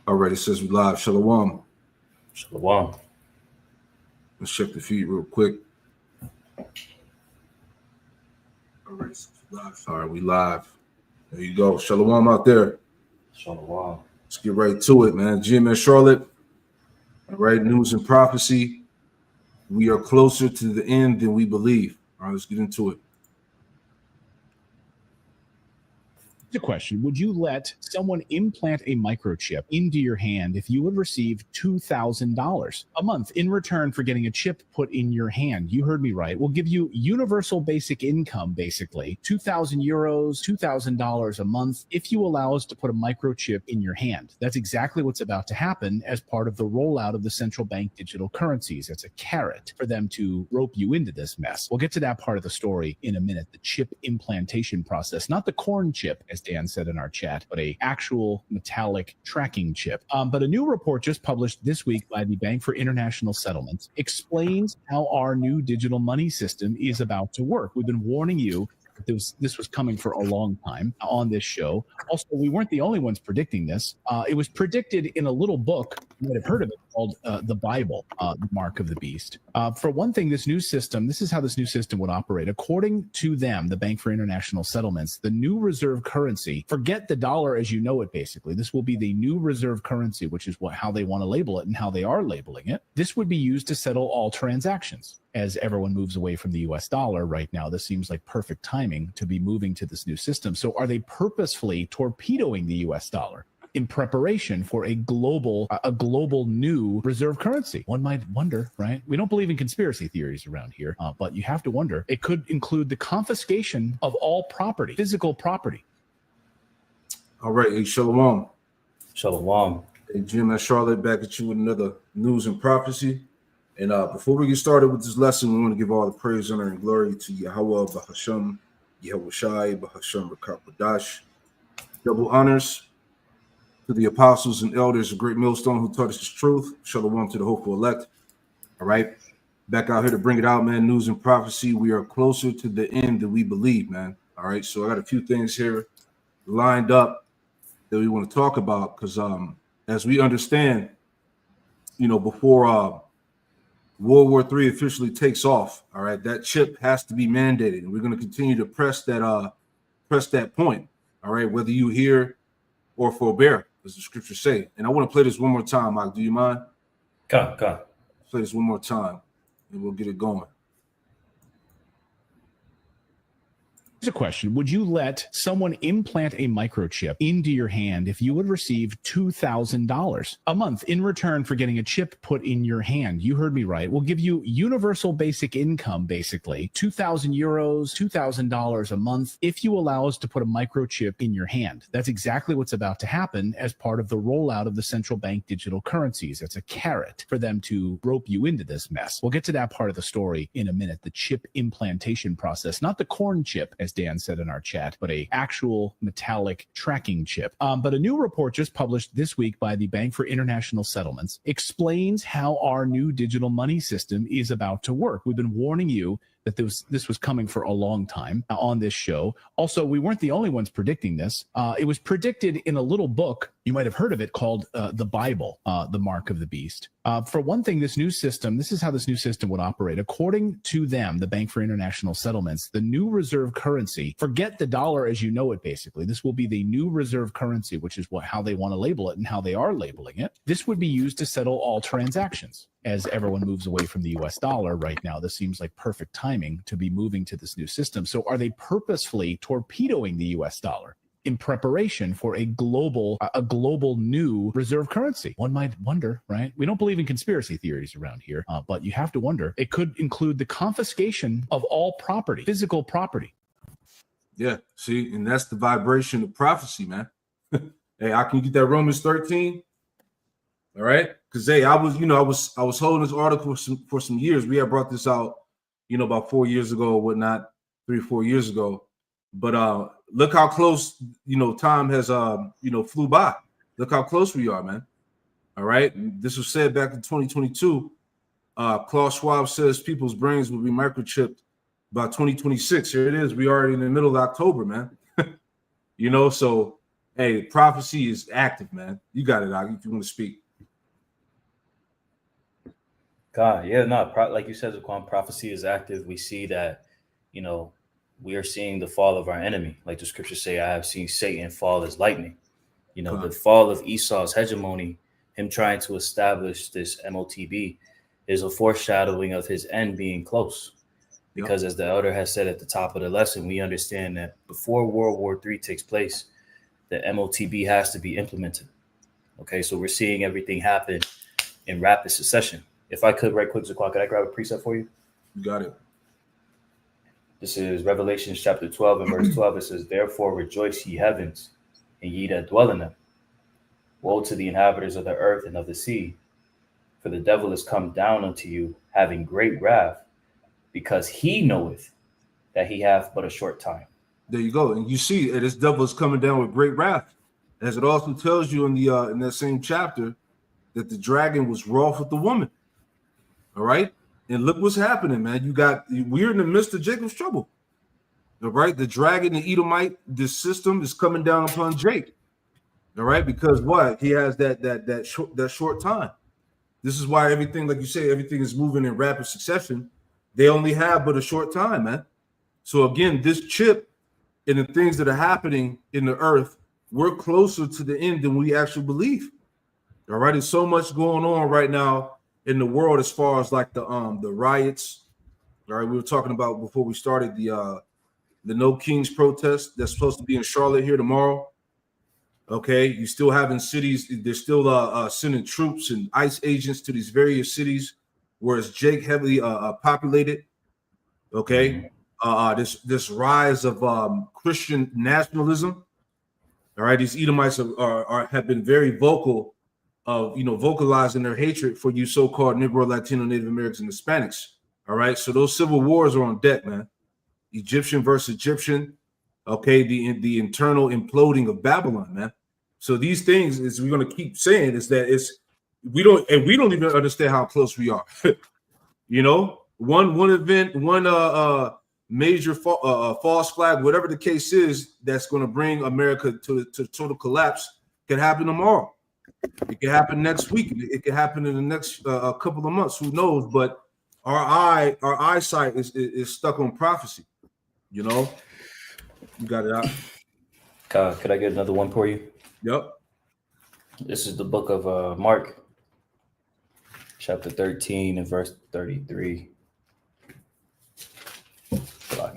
All right, it says we live. Shalom. Shalom. Let's check the feed real quick. All right, so we live. All right, we live. There you go. Shalom out there. Shalom. Let's get right to it, man. Jim and Charlotte. All right, news and prophecy. We are closer to the end than we believe. All right, let's get into it. The question: would you let someone implant a microchip into your hand if you would receive $2,000 a month in return for getting a chip put in your hand? You heard me right. We'll give you universal basic income, basically 2,000 euros, $2,000 a month if you allow us to put a microchip in your hand. That's exactly what's about to happen as part of the rollout of the central bank digital currencies. It's a carrot for them to rope you into this mess. We'll get to that part of the story in a minute. The chip implantation process, not the corn chip, as Dan said in our chat, but a actual metallic tracking chip. But a new report just published this week by the Bank for International Settlements explains how our new digital money system is about to work. We've been warning you that this was coming for a long time on this show. Also, we weren't the only ones predicting this. It was predicted in a little book, you might have heard of it, called The Bible, The Mark of the Beast. For one thing, this is how this new system would operate. According to them, the Bank for International Settlements, the new reserve currency, forget the dollar as you know it, basically. This will be the new reserve currency, which is how they want to label it and how they are labeling it. This would be used to settle all transactions. As everyone moves away from the US dollar right now, this seems like perfect timing to be moving to this new system. So are they purposefully torpedoing the US dollar in preparation for a global new reserve currency? One might wonder, right? We don't believe in conspiracy theories around here, but you have to wonder. It could include the confiscation of all property, physical property. All right, hey, Shalom. Shalom. Hey, Jim and Charlotte, back at you with another news and prophecy. And before we get started with this lesson, we want to give all the praise, honor, and glory to Yahweh, Bahasham, Yahweh Shai, Bahasham, Rakapadash. Double honors to the apostles and elders of Great Millstone who taught us this truth. Shalom to the hopeful elect. All right. Back out here to bring it out, man. News and prophecy. We are closer to the end than we believe, man. All right. So I got a few things here lined up that we want to talk about because as we understand, before World War III officially takes off, all right, that chip has to be mandated, and we're going to continue to press that point, all right, whether you hear or forbear, as the scriptures say. And I want to play this one more time, Mike. Do you mind? Come. Play this one more time, and we'll get it going. Here's a question: would you let someone implant a microchip into your hand if you would receive $2,000 a month in return for getting a chip put in your hand? You heard me right. We'll give you universal basic income, basically 2,000 euros, $2,000 a month if you allow us to put a microchip in your hand. That's exactly what's about to happen as part of the rollout of the central bank digital currencies. It's a carrot for them to rope you into this mess. We'll get to that part of the story in a minute. The chip implantation process, not the corn chip, as Dan said in our chat, but a actual metallic tracking chip. But a new report just published this week by the Bank for International Settlements explains how our new digital money system is about to work. We've been warning you that this was coming for a long time on this show. Also, we weren't the only ones predicting this. It was predicted in a little book, you might have heard of it, called The Bible, The Mark of the Beast. For one thing, this is how this new system would operate. According to them, the Bank for International Settlements, the new reserve currency, forget the dollar as you know it, basically. This will be the new reserve currency, which is how they want to label it and how they are labeling it. This would be used to settle all transactions. As everyone moves away from the US dollar right now, this seems like perfect timing to be moving to this new system. So are they purposefully torpedoing the US dollar in preparation for a global new reserve currency? One might wonder, right? We don't believe in conspiracy theories around here, but you have to wonder. It could include the confiscation of all property, physical property. Yeah, see, and that's the vibration of prophecy, man. Hey, I can get that Romans 13. All right, because I was holding this article for some years. We had brought this out, about 4 years ago or whatnot, 3 or 4 years ago. But look how close, time has flew by. Look how close we are, man. All right, this was said back in 2022. Klaus Schwab says people's brains will be microchipped by 2026. Here it is. We are in the middle of October, man. So Hey, prophecy is active, man. You got it, Ak, if you want to speak. God, yeah, no, like you said, Zaquan, prophecy is active. We see that, you know, we are seeing the fall of our enemy. Like the scriptures say, I have seen Satan fall as lightning. You know, God. the fall of Esau's hegemony, him trying to establish this MOTB, is a foreshadowing of his end being close. Because as the elder has said at the top of the lesson, we understand that before World War III takes place, the MOTB has to be implemented. Okay, so we're seeing everything happen in rapid succession. If I could, right quick, Zaquan, could I grab a precept for you? You got it. This is Revelation chapter 12 and verse 12. It says, therefore rejoice, ye heavens, and ye that dwell in them. Woe to the inhabitants of the earth and of the sea, for the devil is come down unto you, having great wrath, because he knoweth that he hath but a short time. There you go. And you see, this devil is coming down with great wrath. As it also tells you in that same chapter that the dragon was wroth with the woman. All right. And look what's happening, man. We're in the midst of Jacob's trouble. All right. The dragon, the Edomite, this system is coming down upon Jake. All right. Because what? He has that short time. This is why everything, like you say, everything is moving in rapid succession. They only have but a short time, man. So again, this chip and the things that are happening in the earth, we're closer to the end than we actually believe. All right. There's so much going on right now in the world as far as like the riots. All right. We were talking about before we started the No Kings protest that's supposed to be in Charlotte here tomorrow. Okay. You still having cities. They're still sending troops and ICE agents to these various cities where it's Jake heavily populated. Okay. This rise of Christian nationalism. All right. These Edomites have been very vocal of, vocalizing their hatred for you so-called Negro, Latino, Native Americans, and Hispanics. All right. So those civil wars are on deck, man. Egyptian versus Egyptian. Okay. The internal imploding of Babylon, man. So these things, as we're going to keep saying, is that we don't even understand how close we are. One event, one major false flag, whatever the case is, that's going to bring America to total collapse, can happen tomorrow. It can happen next week. It can happen in the next couple of months. Who knows? But our eyesight is stuck on prophecy. You got it out. Could I get another one for you? Yep. This is the book of Mark, chapter 13 and verse 33.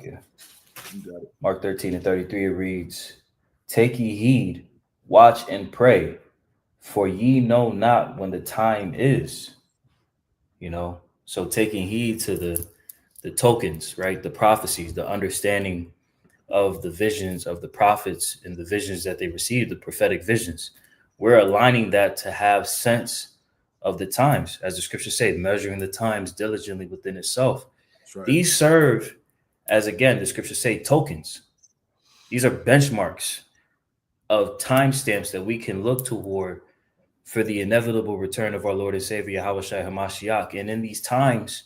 Here. You got it. Mark 13 and 33, it reads, take ye heed, watch and pray, for ye know not when the time is. So taking heed to the tokens, right? The prophecies, the understanding of the visions of the prophets and the visions that they received, the prophetic visions. We're aligning that to have sense of the times, as the scriptures say, measuring the times diligently within itself. Right. These serve as, again, the scriptures say, tokens. These are benchmarks of timestamps that we can look toward for the inevitable return of our Lord and Savior, Yahushua HaMashiach. And in these times,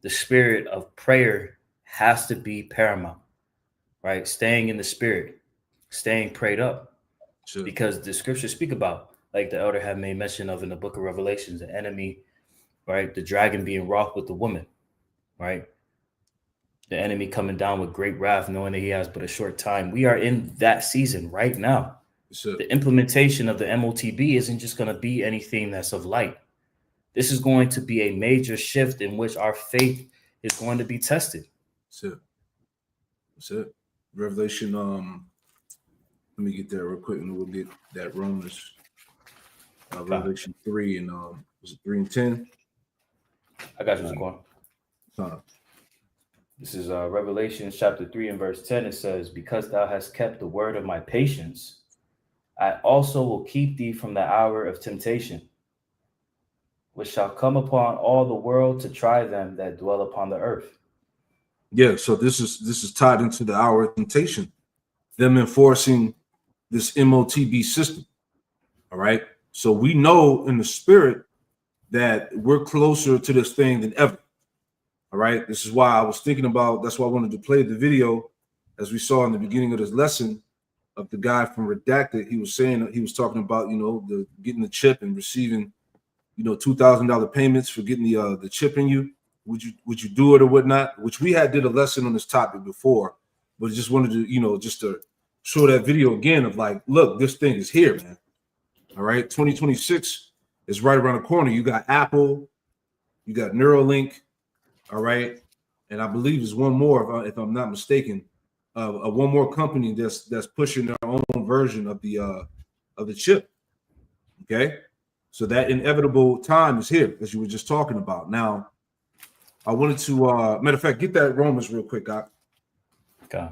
the spirit of prayer has to be paramount, right? Staying in the spirit, staying prayed up. Sure. Because the scriptures speak about, like the elder had made mention of in the book of Revelations, the enemy, right? The dragon being wroth with the woman, right? The enemy coming down with great wrath, knowing that he has but a short time. We are in that season right now. Sure. The implementation of the MOTB isn't just going to be anything that's of light. This is going to be a major shift in which our faith is going to be tested. That's it. Revelation, let me get there real quick and we'll get that Romans. Revelation 3 and was it 3 and 10? I got you, Zaquan. This is Revelation chapter 3 and verse 10. It says, because thou hast kept the word of my patience, I also will keep thee from the hour of temptation, which shall come upon all the world to try them that dwell upon the earth. Yeah, so this is tied into the hour of temptation, them enforcing this MOTB system. All right. So we know in the spirit that we're closer to this thing than ever. All right. This is why I was thinking about, that's why I wanted to play the video, as we saw in the beginning of this lesson, of the guy from Redacted. He was saying that he was talking about, the getting the chip and receiving, $2,000 payments for getting the chip in you. Would you do it or whatnot? Which we did a lesson on this topic before, but just wanted to, just to show that video again of like, look, this thing is here, man. All right, 2026 is right around the corner. You got Apple, you got Neuralink, all right, and I believe there's one more, if I'm not mistaken, one more company that's pushing their own version of the chip. Okay, so that inevitable time is here, as you were just talking about. Now, I wanted to, matter of fact, get that Romans real quick, Doc. Okay.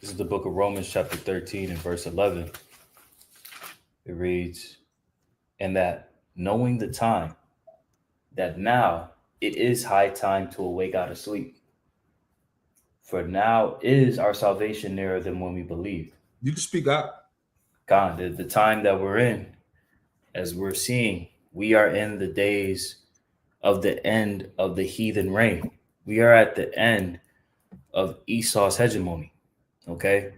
This is the book of Romans, chapter 13 and verse 11. It reads, "And that knowing the time, that now it is high time to awake out of sleep. For now is our salvation nearer than when we believed." You can speak out. God, the time that we're in, as we're seeing, we are in the days of the end of the heathen reign. We are at the end of Esau's hegemony. Okay.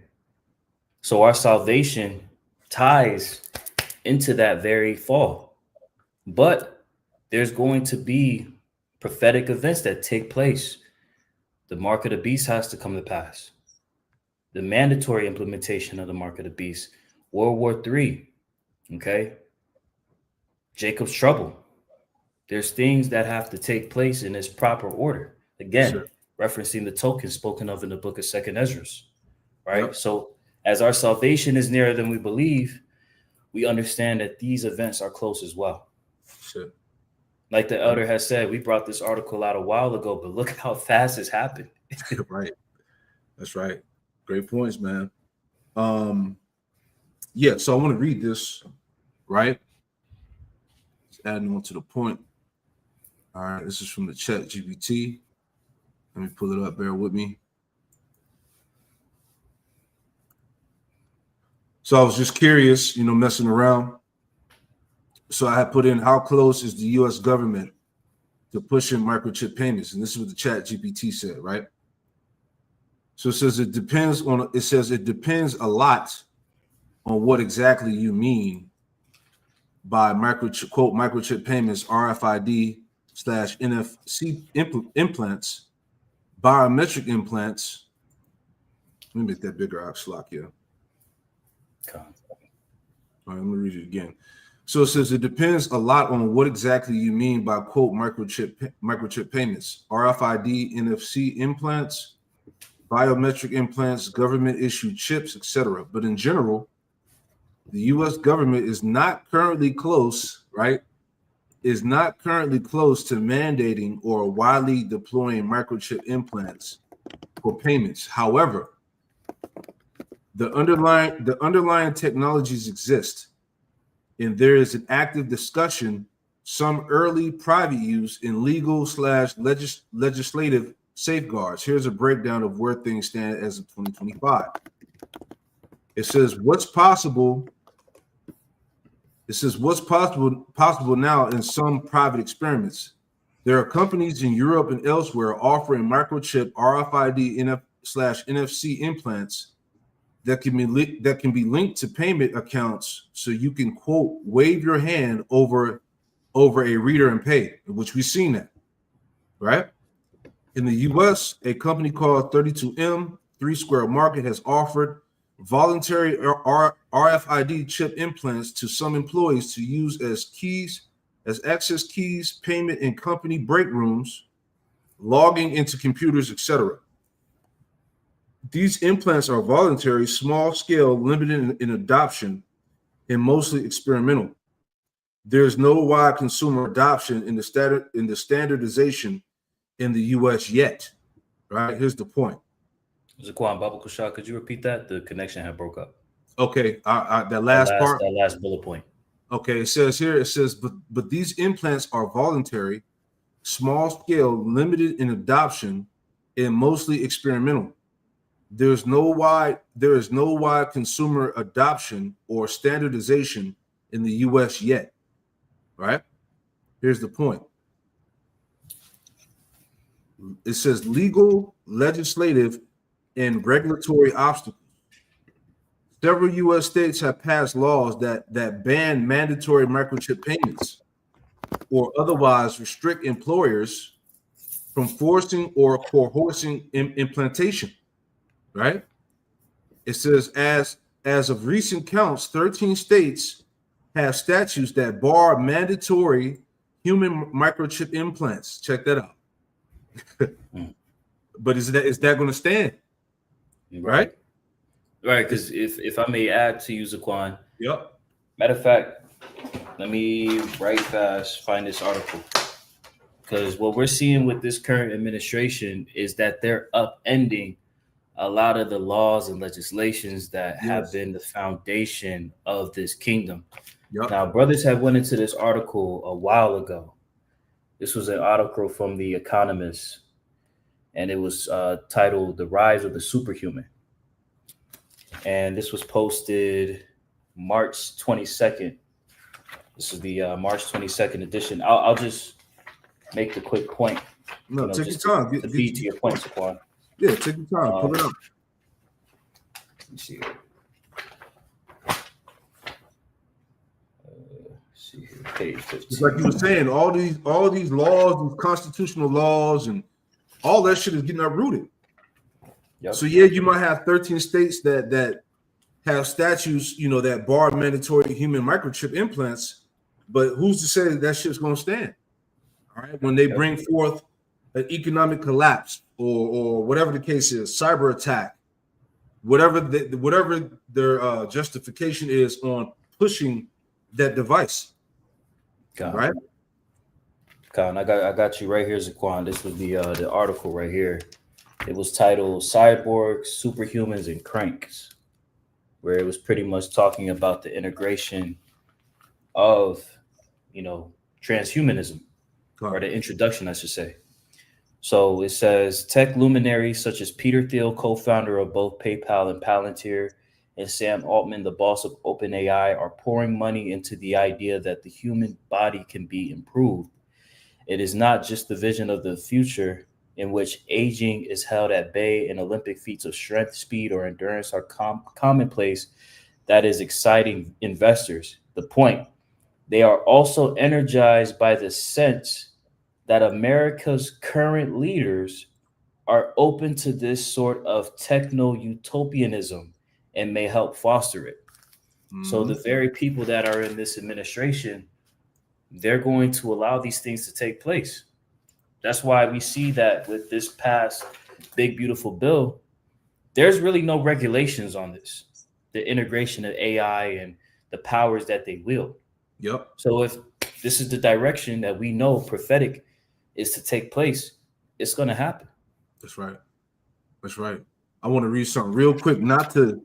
So our salvation ties into that very fall. But there's going to be prophetic events that take place. The mark of the beast has to come to pass. The mandatory implementation of the mark of the beast. World War III. Okay. Jacob's trouble. There's things that have to take place in its proper order. Again, Sure. Referencing the tokens spoken of in the book of 2nd Esdras. Right. Yep. So as our salvation is nearer than we believe, we understand that these events are close as well. Sure. Like the elder has said, we brought this article out a while ago, but look how fast it's happened. Right. That's right. Great points, man. Yeah, so I want to read this, right? Just adding on to the point. All right, this is from the chat GPT. Let me pull it up, bear with me. So I was just curious, messing around. So I had put in, how close is the U.S. government to pushing microchip payments? And this is what the chat GPT said, right? So it says it depends a lot on what exactly you mean by microchip payments, RFID / NFC implants, biometric implants. Let me make that bigger, Oxlock here. Okay. All right, let me read it again. So it says it depends a lot on what exactly you mean by microchip payments, RFID, NFC implants, biometric implants, government issued chips, etc. But in general, the U.S. government is not currently close, right? Is not currently close to mandating or widely deploying microchip implants for payments. However, the underlying technologies exist, and there is an active discussion, some early private use in legal / legislative safeguards. Here's a breakdown of where things stand as of 2025. It says what's possible now in some private experiments. There are companies in Europe and elsewhere offering microchip RFID NFC implants that can be linked to payment accounts, so you can, quote, wave your hand over a reader and pay, which we've seen that, right? In the U.S., a company called 32M, 3 Square Market, has offered voluntary RFID chip implants to some employees to use as access keys, payment in company break rooms, logging into computers, etc. These implants are voluntary, small scale, limited in adoption, and mostly experimental. There's no wide consumer adoption in the standardization in the U.S. yet. Right? Here's the point. Zaquan Baba Kushak, could you repeat that? The connection had broke up. Okay, that last part. That last bullet point. Okay, it says, but these implants are voluntary, small scale, limited in adoption, and mostly experimental. There is no wide consumer adoption or standardization in the U.S. yet. Right? Here's the point. It says legal, legislative, and regulatory obstacles. several U.S. states have passed laws that ban mandatory microchip payments or otherwise restrict employers from forcing or coercing implantation. Right? It says as of recent counts, 13 states have statutes that bar mandatory human microchip implants. Check that out. But is that going to stand? Right? Right, because if I may add to you, Zaquan. Yep. Matter of fact, let me right fast find this article. Because what we're seeing with this current administration is that they're upending a lot of the laws and legislations that have been the foundation of this kingdom. Yep. Now, brothers have went into this article a while ago. This was an article from The Economist, and it was titled "The Rise of the Superhuman." And this was posted March 22nd. This is the March 22nd edition. I'll just make the quick point. No, take your time. To feed to your point, Saquon. Yeah, take your time. Pull it up. Let me see. See here, page 15. It's like you were saying, all these laws, these constitutional laws, and all that shit is getting uprooted. Yep. So yeah, you might have 13 states that have statutes, that bar mandatory human microchip implants, but who's to say that shit's gonna stand? All right, when they bring forth an economic collapse or whatever the case is, cyber attack, whatever their justification is on pushing that device. Right? Con, I got you right here, Zaquan. This was the article right here. It was titled "Cyborgs, Superhumans, and Cranks," where it was pretty much talking about the integration of, transhumanism, or the introduction, I should say. So it says tech luminaries such as Peter Thiel, co-founder of both PayPal and Palantir, and Sam Altman, the boss of OpenAI, are pouring money into the idea that the human body can be improved. It is not just the vision of the future in which aging is held at bay and Olympic feats of strength, speed, or endurance are commonplace that is exciting investors. The point, they are also energized by the sense that America's current leaders are open to this sort of techno-utopianism and may help foster it. Mm-hmm. So the very people that are in this administration, they're going to allow these things to take place. That's why we see that with this past big, beautiful bill, there's really no regulations on this, the integration of AI and the powers that they wield. Yep. So if this is the direction that we know prophetic is to take place, it's going to happen. That's right. That's right. I want to read something real quick, not to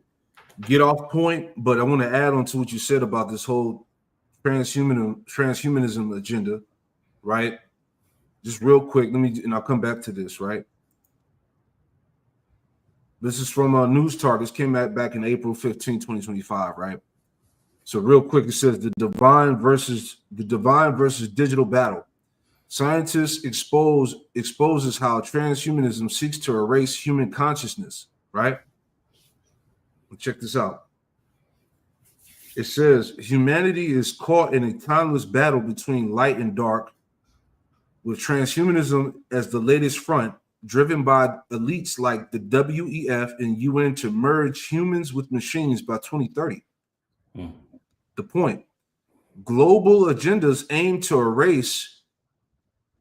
get off point, but I want to add on to what you said about this whole transhumanism agenda, right? Just real quick, and I'll come back to this, right? This is from News Talk. This came out back in April 15, 2025, right? So real quick, it says the divine versus digital battle. Scientists exposes how transhumanism seeks to erase human consciousness, right? Check this out. It says humanity is caught in a timeless battle between light and dark, with transhumanism as the latest front, driven by elites like the WEF and UN to merge humans with machines by 2030. The point, global agendas aim to erase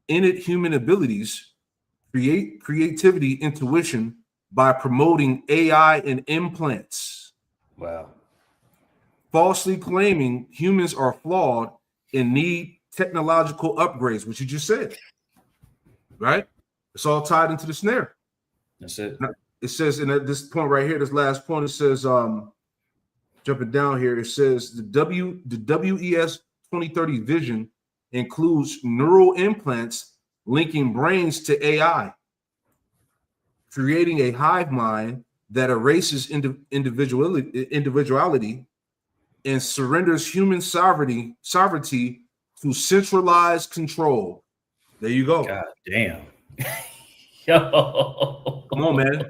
innate human abilities, creativity, intuition by promoting AI and implants. Wow. Falsely claiming humans are flawed and need technological upgrades, which you just said, right? It's all tied into the snare. That's it. Now, it says, and at this point right here, this last point, it says, jumping down here, it says the WES 2030 vision includes neural implants linking brains to AI, creating a hive mind that erases individuality and surrenders human sovereignty to centralized control. There you go. God damn. Yo. Come on, man.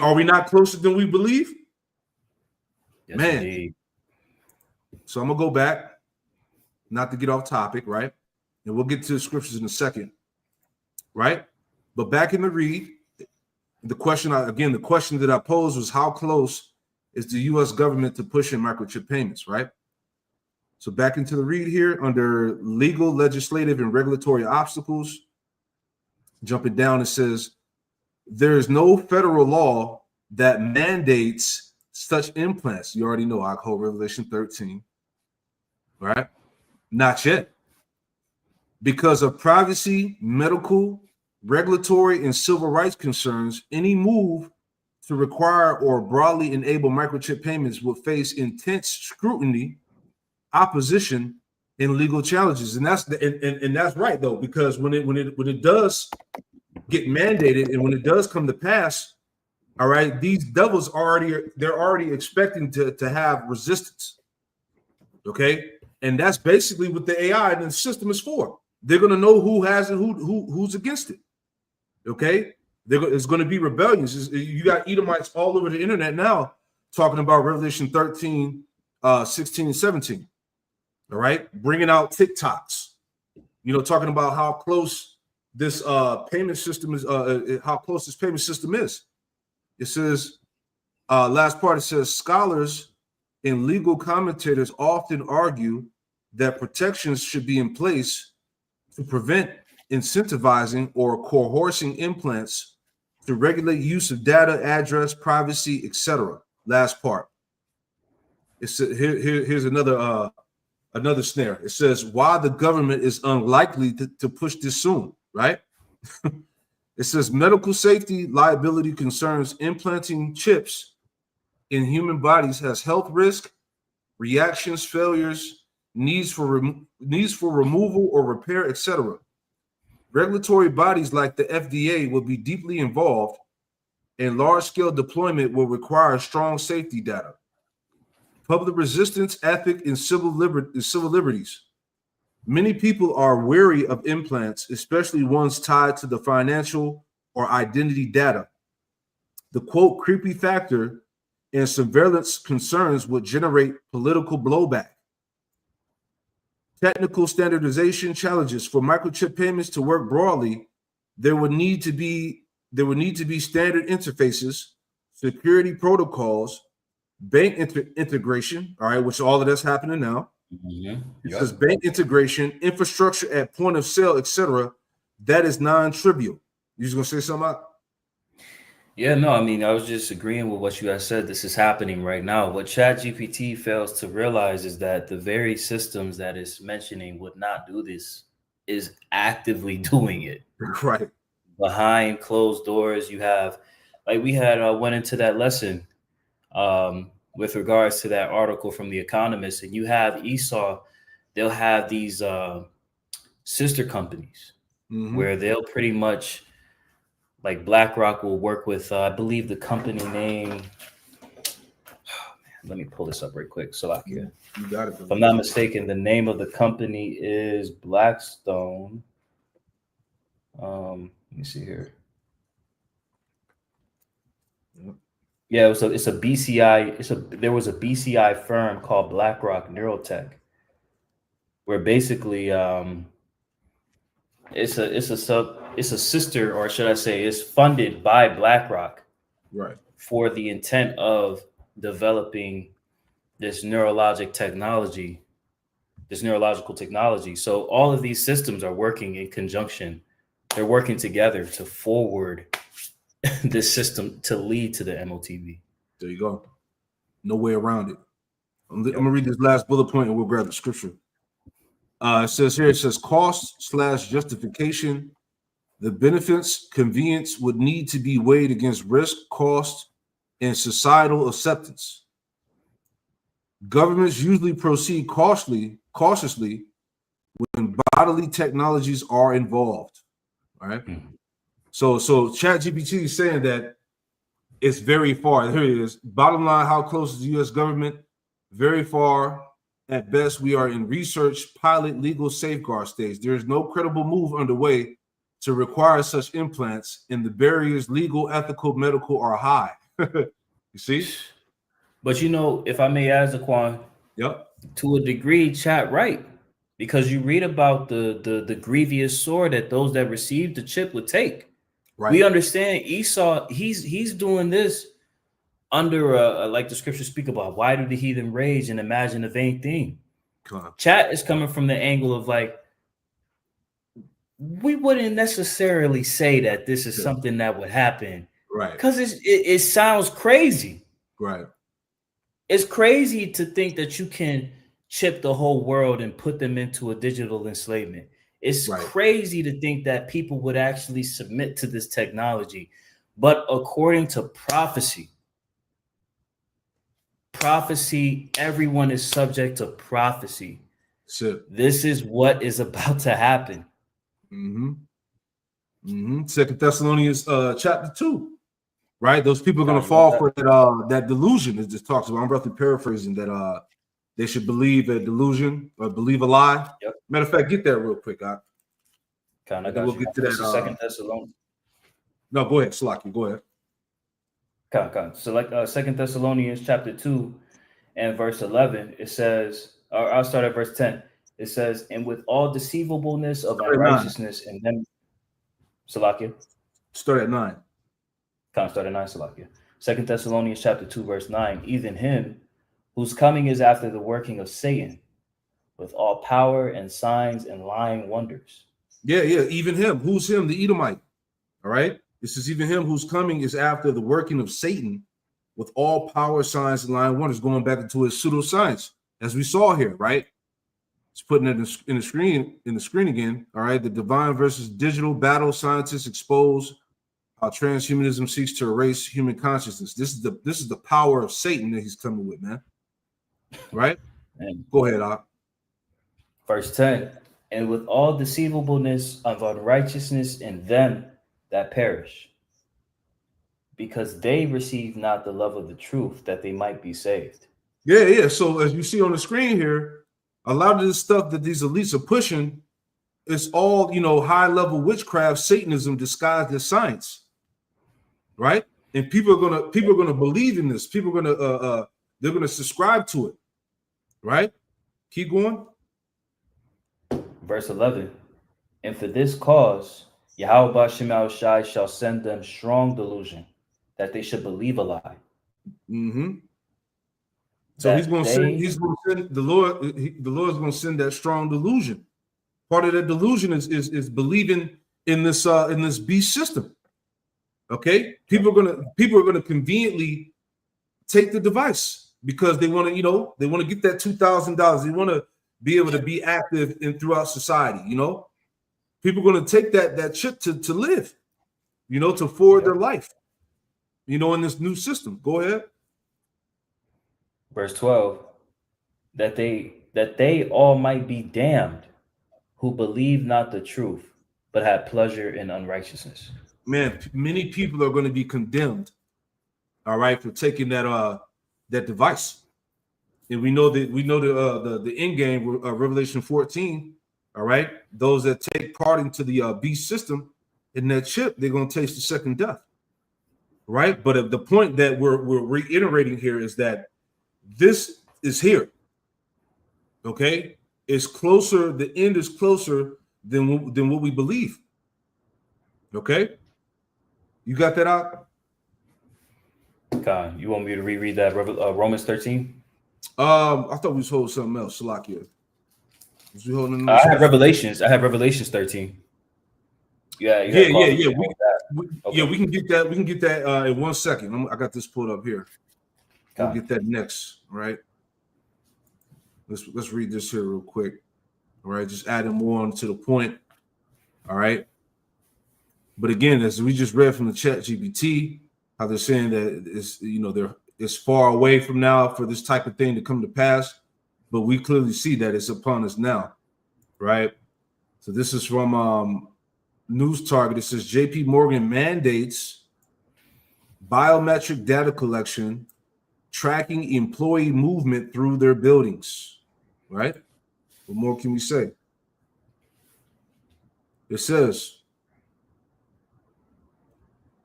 Are we not closer than we believe? Yes, Man. indeed. So I'm gonna go back, not to get off topic, right? And we'll get to the scriptures in a second, right? But back in the read, the question that I posed was, how close is the U.S. government to pushing microchip payments, right? So back into the read here under legal, legislative, and regulatory obstacles. Jumping down, it says, there is no federal law that mandates such implants. You already know, I call Revelation 13, right? Not yet. Because of privacy, medical, regulatory, and civil rights concerns, any move to require or broadly enable microchip payments will face intense scrutiny, opposition, and legal challenges. And that's right though, because when it does get mandated and when it does come to pass, all right, these devils they're already expecting to have resistance. Okay, and that's basically what the AI and the system is for. They're going to know who has it, who's against it. Okay, it's going to be rebellions. You got Edomites all over the internet now talking about Revelation 13, 16, and 17. All right, bringing out TikToks. Talking about how close this payment system is. How close this payment system is. It says, last part. It says scholars and legal commentators often argue that protections should be in place to prevent incentivizing or coercing implants to regulate use of data, address, privacy, etc. Last part. It's here's another snare. It says why the government is unlikely to push this soon, right? It says medical safety liability concerns implanting chips in human bodies has health risk, reactions, failures, needs for removal or repair, etc. Regulatory bodies like the FDA will be deeply involved, and large-scale deployment will require strong safety data. Public resistance, ethic, and civil liberties. Many people are wary of implants, especially ones tied to the financial or identity data. The quote creepy factor and surveillance concerns would generate political blowback. Technical standardization challenges for microchip payments to work broadly. There would need to be standard interfaces, security protocols, bank integration. All right, which all of that's happening now. Mm-hmm. It says bank integration, infrastructure at point of sale, etc. That is non-trivial. You just gonna say something about? Yeah, no, I mean, I was just agreeing with what you guys said. This is happening right now. What ChatGPT fails to realize is that the very systems that it's mentioning would not do this is actively doing it. Right. Behind closed doors, you have, like we had went into that lesson with regards to that article from The Economist, and you have Esau, they'll have these sister companies where they'll pretty much, like BlackRock will work with, I believe the company name, let me pull this up right quick. So You got it. if I'm not mistaken, the name of the company is Blackstone. Let me see here. Yeah, it's a BCI. There was a BCI firm called BlackRock Neurotech, where basically it's a sister, or should I say, it's funded by BlackRock, right, for the intent of developing this neurological technology. So all of these systems are working in conjunction. They're working together to forward this system to lead to the MOTV. There you go. No way around it. I'm gonna read this last bullet point and we'll grab the scripture. It says cost/justification. The benefits, convenience would need to be weighed against risk, cost, and societal acceptance. Governments usually proceed cautiously when bodily technologies are involved. All right. So ChatGPT is saying that it's very far. Here it is. Bottom line, how close is the U.S. government? Very far. At best, we are in research, pilot, legal safeguard stage. There is no credible move underway to require such implants, and the barriers, legal, ethical, medical, are high. You see? But you know, if I may add, Zaquan, Yep. to a degree, chat right, because you read about the grievous sword that those that received the chip would take. Right. We understand Esau. He's doing this under like the scriptures speak about. Why do the heathen rage and imagine a vain thing? Chat is coming from the angle of like, we wouldn't necessarily say that this is something that would happen, right? Because it sounds crazy, right? It's crazy to think that you can chip the whole world and put them into a digital enslavement. It's crazy to think that people would actually submit to this technology. But according to prophecy, everyone is subject to prophecy. So this is what is about to happen. Second Thessalonians chapter 2. Right? Those people are going to fall for that delusion. It just talks about, I'm roughly paraphrasing that they should believe a delusion or believe a lie. Yep. Matter of fact, get that real quick. We'll get to that. Second Thessalonians. No, go ahead, Slaki. Go ahead. So like Second Thessalonians chapter 2 and verse 11, it says, or I'll start at verse 10. It says, and with all deceivableness of unrighteousness and them, Salakia. Start at 9. Start at 9, Salakia. Second Thessalonians chapter 2, verse 9. Even him whose coming is after the working of Satan, with all power and signs and lying wonders. Yeah. Even him. Who's him? The Edomite. All right. This is even him whose coming is after the working of Satan, with all power, signs, and lying wonders, going back into his pseudoscience, as we saw here, right? It's putting it in the screen again. All right. The divine versus digital battle, scientists expose how transhumanism seeks to erase human consciousness. This is the power of Satan that he's coming with, man. Right? Go ahead, Ak. Verse 10. And with all deceivableness of unrighteousness in them that perish, because they receive not the love of the truth, that they might be saved. Yeah. So as you see on the screen here, a lot of this stuff that these elites are pushing is all, high-level witchcraft, Satanism disguised as science. Right? And people are gonna believe in this. People are gonna they're gonna subscribe to it. Right? Keep going. Verse 11. And for this cause, Yahweh Ba'Shem Shai shall send them strong delusion, that they should believe a lie. So he's going to send the Lord. The Lord is going to send that strong delusion. Part of that delusion is believing in this beast system. Okay, people are gonna conveniently take the device because they want to get that $2,000. They want to be able to be active throughout society. People are going to take that chip to live, to forward their life, in this new system. Go ahead. Verse 12, that they all might be damned who believe not the truth, but have pleasure in unrighteousness. Man, many people are going to be condemned, all right, for taking that device. And we know the end game, Revelation 14, all right, those that take part into the beast system in that chip, they're going to taste the second death, right? But the point that we're reiterating here is that this is here, okay? It's closer. The end is closer than what we believe. Okay, you got that out? God, you want me to reread that Romans 13? I thought we was holding something else. Salakia. Was we holding? I have Revelations. I have Revelations 13. Yeah. We can get that. We can get that in 1 second. I got this pulled up here. We'll get that next. All right. Let's read this here real quick. All right, just adding more on to the point. All right. But again, as we just read from the chat GPT, how they're saying that it's far away from now for this type of thing to come to pass, but we clearly see that it's upon us now, right? So this is from News Target. It says JP Morgan mandates biometric data collection, tracking employee movement through their buildings, right? What more can we say? It says,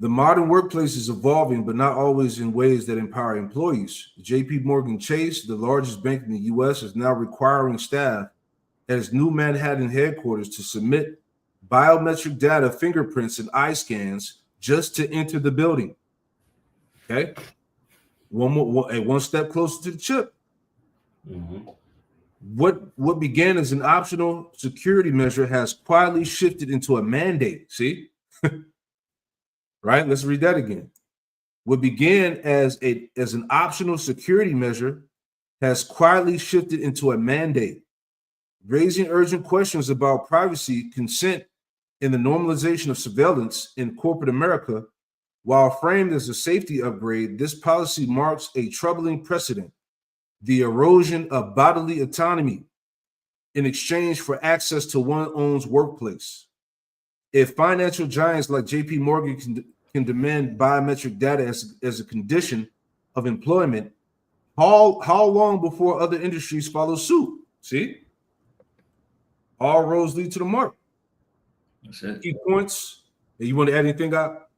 The modern workplace is evolving, but not always in ways that empower employees. JP Morgan Chase, the largest bank in the US, is now requiring staff at its new Manhattan headquarters to submit biometric data, fingerprints, and eye scans just to enter the building. Okay? One step closer to the chip. Mm-hmm. What began as an optional security measure has quietly shifted into a mandate. See? Right? Let's read that again. What began as an optional security measure has quietly shifted into a mandate, raising urgent questions about privacy, consent, and the normalization of surveillance in corporate America. While framed as a safety upgrade, this policy marks a troubling precedent: the erosion of bodily autonomy in exchange for access to one's own workplace. If financial giants like JP Morgan can demand biometric data as a condition of employment, how long before other industries follow suit? See? All roads lead to the mark. That's it. Key points. You want to add anything up?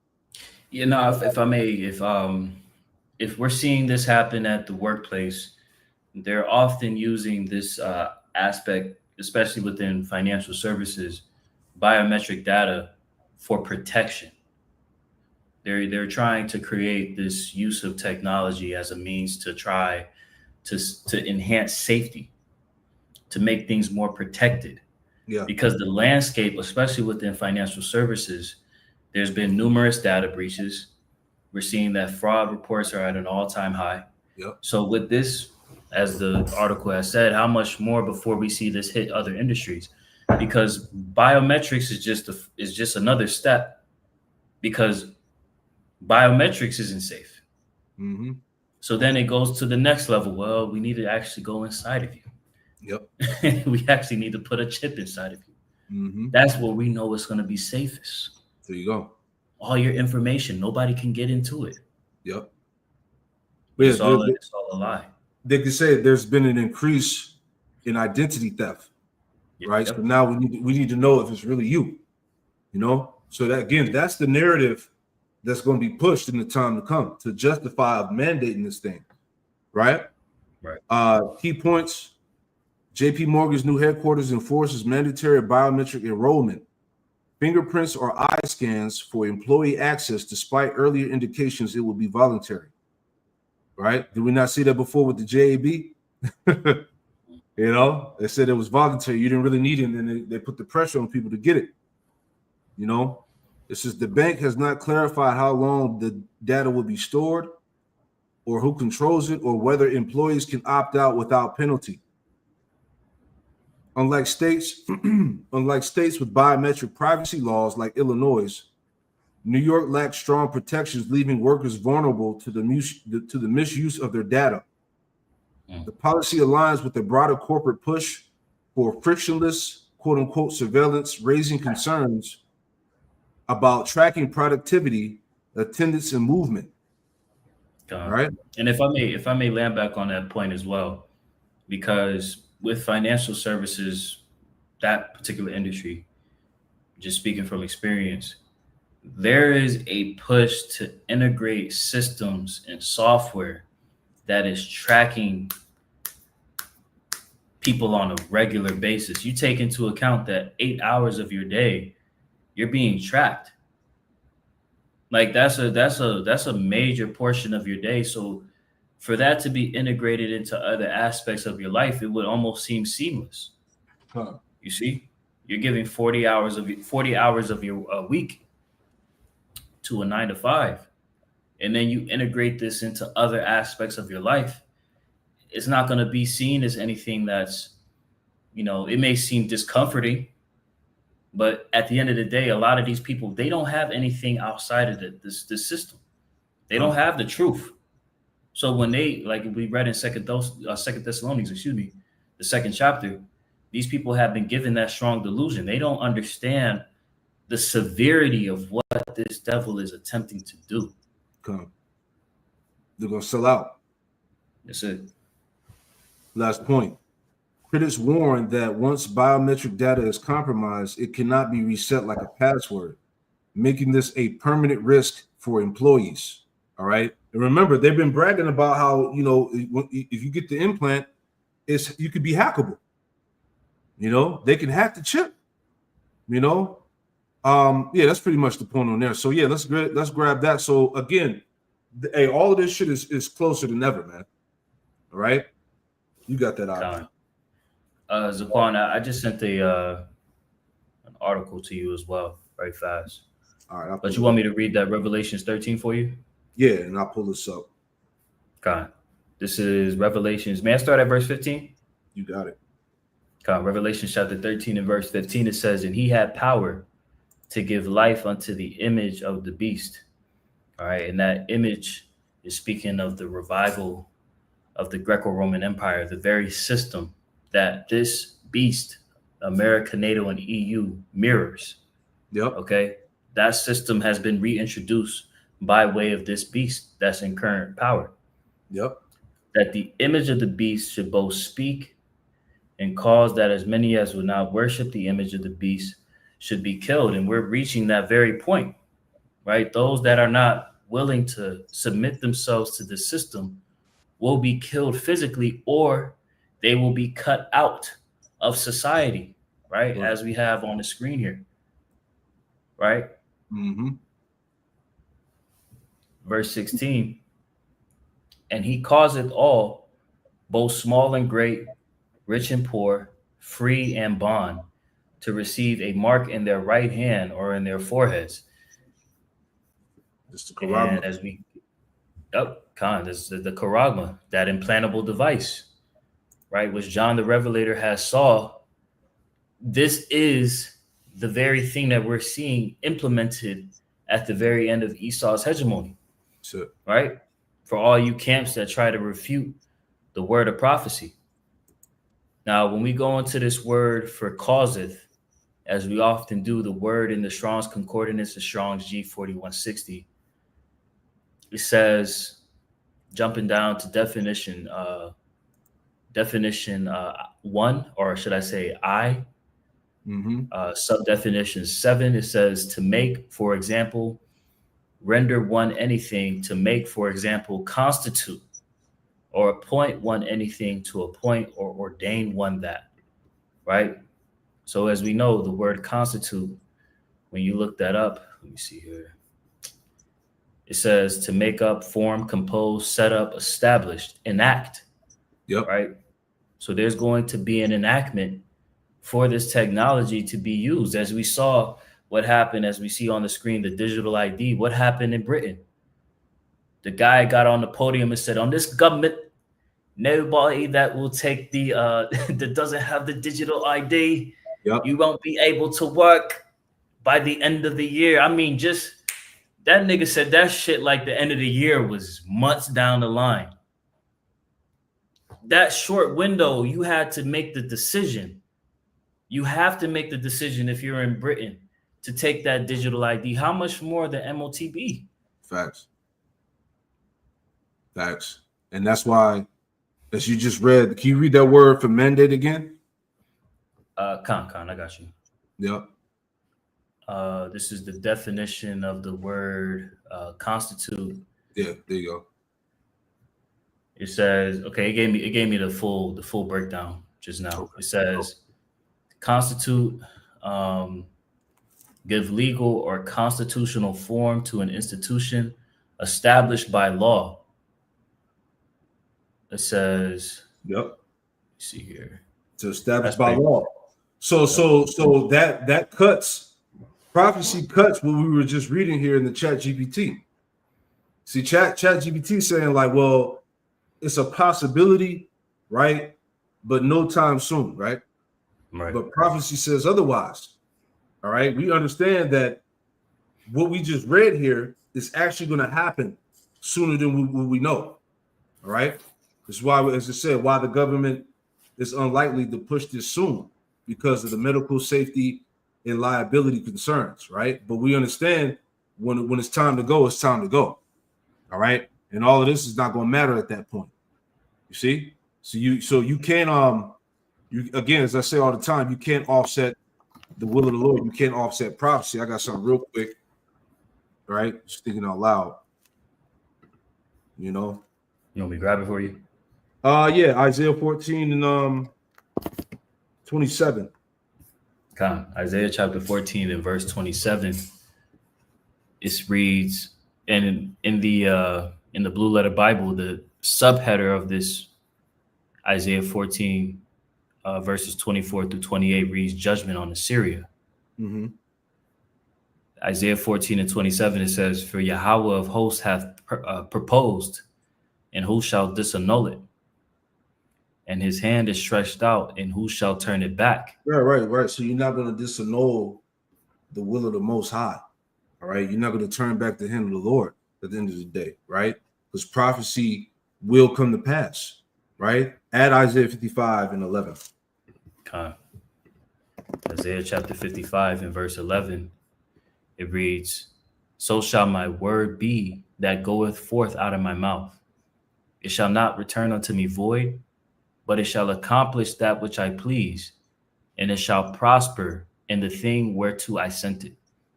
You know, if I may, if we're seeing this happen at the workplace, they're often using this aspect, especially within financial services, biometric data for protection. They're trying to create this use of technology as a means to try to enhance safety, to make things more protected. Yeah. Because the landscape, especially within financial services, there's been numerous data breaches. We're seeing that fraud reports are at an all-time high. Yep. So with this, as the article has said, how much more before we see this hit other industries? Because biometrics is just another step, because biometrics isn't safe. Mm-hmm. So then it goes to the next level. Well, we need to actually go inside of you. Yep. We actually need to put a chip inside of you. Mm-hmm. That's where we know it's going to be safest. There you go. All your information, nobody can get into it. Yep. It's all a lie. They could say there's been an increase in identity theft, right? Yep. So now we need to know if it's really you, you know? So that, again, that's the narrative that's going to be pushed in the time to come to justify mandating this thing, right? Right. Key points: JP Morgan's new headquarters enforces mandatory biometric enrollment, fingerprints or eye scans for employee access, despite earlier indications it will be voluntary. Right? Did we not see that before with the JAB? You know, they said it was voluntary. You didn't really need it, and then they put the pressure on people to get it. You know, it says the bank has not clarified how long the data will be stored, or who controls it, or whether employees can opt out without penalty. Unlike states with biometric privacy laws like Illinois, New York lacks strong protections, leaving workers vulnerable to the misuse of their data. The policy aligns with the broader corporate push for frictionless, quote-unquote, surveillance, raising concerns about tracking productivity, attendance, and movement. All right. And if I may land back on that point as well, because with financial services, that particular industry, just speaking from experience, there is a push to integrate systems and software that is tracking people on a regular basis. You take into account that 8 hours of your day, you're being tracked. Like that's a major portion of your day. So for that to be integrated into other aspects of your life, it would almost seem seamless. Huh. You see, you're giving 40 hours of your week to a 9 to 5, and then you integrate this into other aspects of your life. It's not going to be seen as anything that's, you know, it may seem discomforting, but at the end of the day, a lot of these people, they don't have anything outside of this system. They don't have the truth. So when they, like we read in Second Thessalonians, the second chapter, these people have been given that strong delusion. They don't understand the severity of what this devil is attempting to do. They're going to sell out. That's it. Last point. Critics warn that once biometric data is compromised, it cannot be reset like a password, making this a permanent risk for employees. All right. And remember, they've been bragging about how, if you get the implant, you could be hackable. They can hack the chip. Yeah, that's pretty much the point on there. So yeah, let's grab that. So again, all of this shit is closer than ever, man. All right, you got that out. Zaquan, I just sent an article to you as well, very fast. All right, but you want me to read that Revelations 13 for you? Yeah, and I'll pull this up. God, this is Revelations. May I start at verse 15? You got it. God, Revelation chapter 13 and verse 15, it says, and he had power to give life unto the image of the beast. All right, and that image is speaking of the revival of the Greco-Roman Empire, the very system that this beast, America, NATO, and EU mirrors. Yep. Okay, that system has been reintroduced by way of this beast that's in current power. Yep. That the image of the beast should both speak and cause that as many as would not worship the image of the beast should be killed. And we're reaching that very point, right? Those that are not willing to submit themselves to the system will be killed physically, or they will be cut out of society, right? As we have on the screen here, right? Mm-hmm. Verse 16, and he causeth all, both small and great, rich and poor, free and bond, to receive a mark in their right hand or in their foreheads. This the charagma. And as we, this is the charagma, that implantable device, right? Which John the Revelator has saw. This is the very thing that we're seeing implemented at the very end of Esau's hegemony, right? For all you camps that try to refute the word of prophecy. Now, when we go into this word for causeth, as we often do, the word in the Strong's Concordance, the Strong's G4160, it says, jumping down to definition 1, or should I say I, subdefinition 7, it says to make, for example, render one anything, to make, for example, constitute, or appoint one anything, to appoint or ordain one that, right? So as we know, the word constitute, when you look that up, let me see here. It says to make up, form, compose, set up, established, enact. Yep. Right. So there's going to be an enactment for this technology to be used. As we saw what happened, as we see on the screen, the digital ID, what happened in Britain? The guy got on the podium and said, on this government, nobody that will take the that doesn't have the digital ID, you won't be able to work by the end of the year. I mean, just that nigga said that shit like the end of the year was months down the line. That short window, you had to make the decision. You have to make the decision if you're in Britain to take that digital ID. How much more the MOTB? Facts. And that's why, as you just read, can you read that word for mandate again? Con, I got you. Yep. This is the definition of the word constitute. Yeah, there you go. It says, okay, it gave me the full breakdown just now. Okay. It says constitute, give legal or constitutional form to an institution established by law. It says, yep. Let's see here. To establish by law. So that cuts, prophecy cuts what we were just reading here in the Chat GPT. See, Chat GPT saying like, well, it's a possibility, right? But no time soon, right? Right. But prophecy says otherwise. All right. We understand that what we just read here is actually going to happen sooner than we know. All right. That's why, as I said, why the government is unlikely to push this soon, because of the medical safety and liability concerns, right? But we understand when it's time to go, it's time to go. All right. And all of this is not going to matter at that point. You see? So you can't you again, as I say all the time, you can't offset the will of the Lord. You can't offset prophecy. I got something real quick. right? Just thinking out loud. You know. You want me to grab it for you? Yeah, Isaiah 14 and 27. Isaiah chapter 14 and verse 27. It reads, and in the Blue Letter Bible, the subheader of this Isaiah 14 verses 24 through 28 reads judgment on Assyria. Mm-hmm. Isaiah 14 and 27, it says, for Yahweh of hosts hath proposed, and who shall disannul it? And his hand is stretched out, and who shall turn it back? Right. So you're not going to disannul the will of the Most High. All right. You're not going to turn back the hand of the Lord at the end of the day, right? Because prophecy will come to pass, right? Add Isaiah 55 and 11. Isaiah chapter 55 and verse 11, it reads, so shall my word be that goeth forth out of my mouth. It shall not return unto me void, but it shall accomplish that which I please, and it shall prosper in the thing whereto I sent it.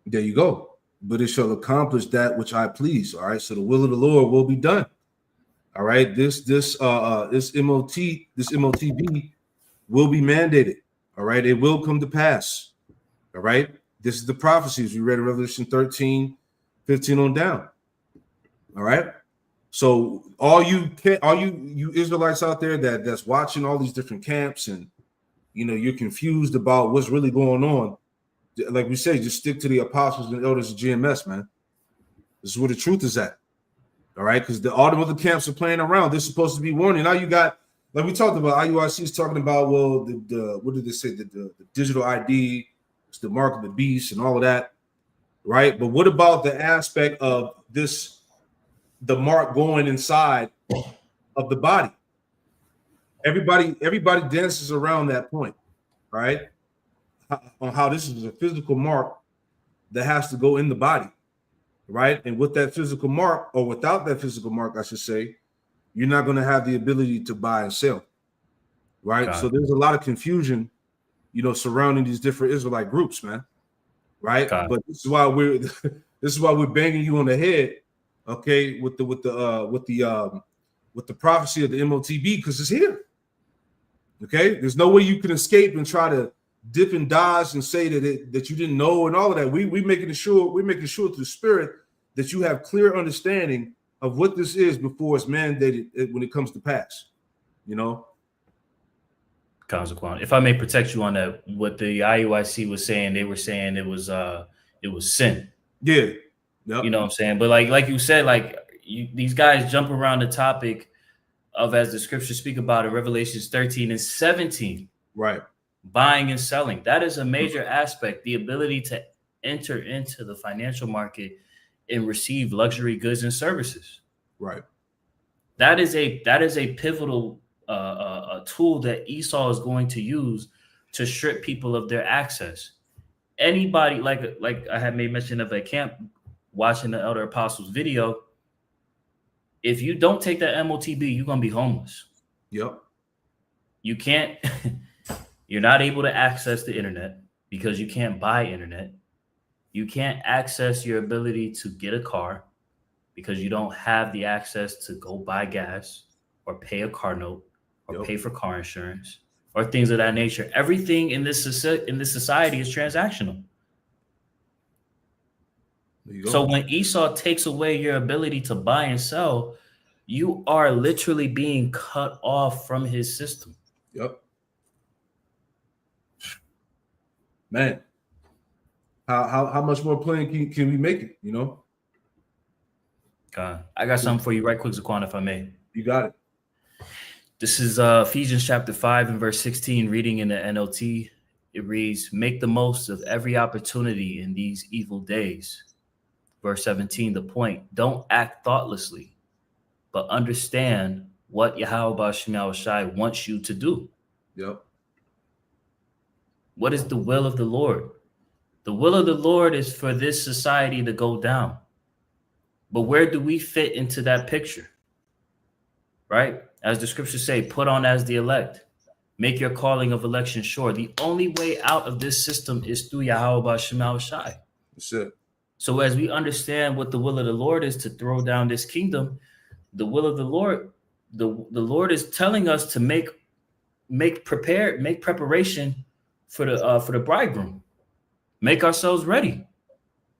There you go. But it shall accomplish that which I please. All right. So the will of the Lord will be done. All right. This MOTB will be mandated. All right. It will come to pass. All right. This is the prophecies we read in Revelation 13, 15 on down. All right. So all you Israelites out there that's watching all these different camps, and you're confused about what's really going on. Like we say, just stick to the apostles and elders of GMS, man. This is where the truth is at. All right, because all the other camps are playing around. They're supposed to be warning. Now you got, like we talked about, IUIC is talking about, well, the what did they say? The digital ID, it's the mark of the beast and all of that, right? But what about the aspect of this, the mark going inside of the body? Everybody dances around that point, right? On how this is a physical mark that has to go in the body, right? And with that physical mark, or without that physical mark, I should say, you're not going to have the ability to buy and sell, right? So there's a lot of confusion, surrounding these different Israelite groups, man, right? But this is why we're banging you on the head, okay, with the prophecy of the MOTB, because it's here. Okay, there's no way you can escape and try to dip and dodge and say that you didn't know and all of that. We're making sure through the Spirit that you have clear understanding of what this is before it's mandated when it comes to pass. Consequent. If I may protect you on that, what the IUIC was saying, they were saying it was sin. Yeah. Yep. You know what I'm saying? But like you said, these guys jump around the topic of, as the scriptures speak about in Revelations 13 and 17. Right. Buying and selling. That is a major aspect. The ability to enter into the financial market and receive luxury goods and services. Right. That is a pivotal tool that Esau is going to use to strip people of their access. Anybody, like I had made mention of a camp watching the Elder Apostles video, if you don't take that MOTB, you're going to be homeless. Yep. You can't, you're not able to access the internet because you can't buy internet. You can't access your ability to get a car because you don't have the access to go buy gas or pay a car note or pay for car insurance or things of that nature. Everything in this society is transactional. So when Esau takes away your ability to buy and sell, you are literally being cut off from his system. Yep. Man, how much more plain can we make it, God, I got something for you right quick, Zaquan, if I may. You got it. This is Ephesians chapter 5 and verse 16, reading in the NLT. It reads, make the most of every opportunity in these evil days. Verse 17, the point, don't act thoughtlessly, but understand what Yahweh Shema Shai wants you to do. Yep. What is the will of the Lord? The will of the Lord is for this society to go down. But where do we fit into that picture? Right? As the scriptures say, put on as the elect. Make your calling of election sure. The only way out of this system is through Yahweh Shema Shai. That's it. So as we understand what the will of the Lord is to throw down this kingdom, the will of the Lord, the Lord is telling us to make preparation for the bridegroom, make ourselves ready,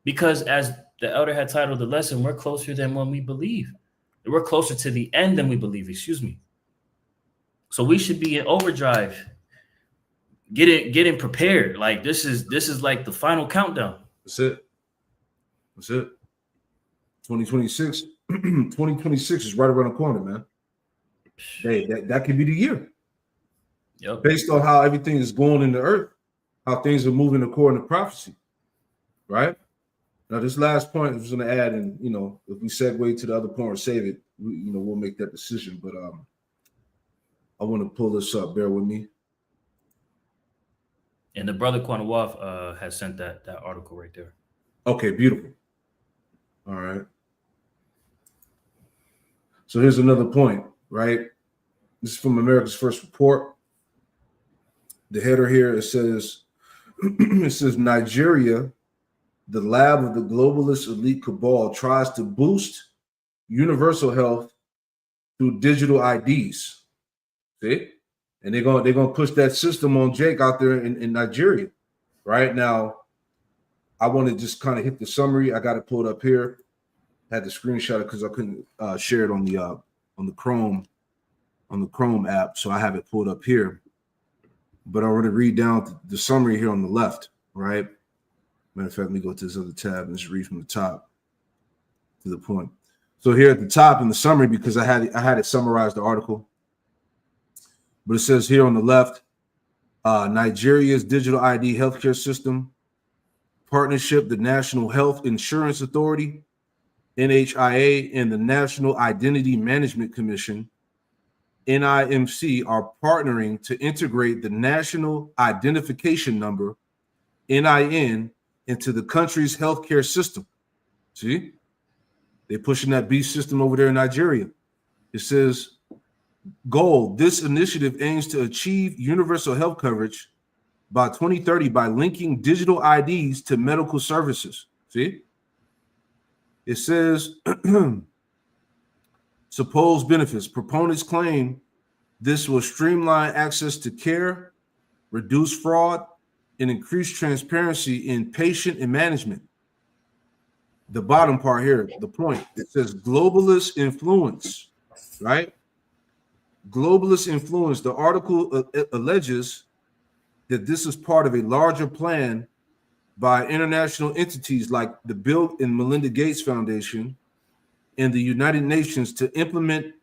because as the elder had titled the lesson, we're closer than when we believe. We're closer to the end than we believe. Excuse me. So we should be in overdrive, getting prepared. Like this is like the final countdown. That's it. 2026. 2026 is right around the corner, man. Hey, that could be the year. Yep. Based on how everything is going in the earth, how things are moving according to prophecy, right? Now, this last point I was going to add, and if we segue to the other point or save it, we'll make that decision. But I want to pull this up. Bear with me. And the brother Kwanawaf has sent that article right there. Okay, beautiful. All right. So here's another point, right? This is from America's First Report. The header here, it says, Nigeria, the lab of the globalist elite cabal, tries to boost universal health through digital IDs. See? And they're gonna push that system on Jake out there in Nigeria. Right now, I want to just kind of hit the summary. I got it pulled up here. I had to screenshot it because I couldn't share it on the Chrome app, so I have it pulled up here. But I want to read down the summary here on the left, right? Matter of fact, let me go to this other tab and just read from the top to the point. So here at the top in the summary, because I had it summarized the article, but it says here on the left, Nigeria's digital ID healthcare system partnership, the National Health Insurance Authority, NHIA, and the National Identity Management Commission, NIMC, are partnering to integrate the National Identification Number, NIN, into the country's healthcare system. See? They're pushing that beast system over there in Nigeria. It says, goal, this initiative aims to achieve universal health coverage by 2030 by linking digital IDs to medical services. See? It says, supposed benefits. Proponents claim this will streamline access to care, reduce fraud, and increase transparency in patient and management. The bottom part here, the point, it says globalist influence, right? Globalist influence. The article alleges that this is part of a larger plan by international entities like the Bill and Melinda Gates Foundation and the United Nations to implement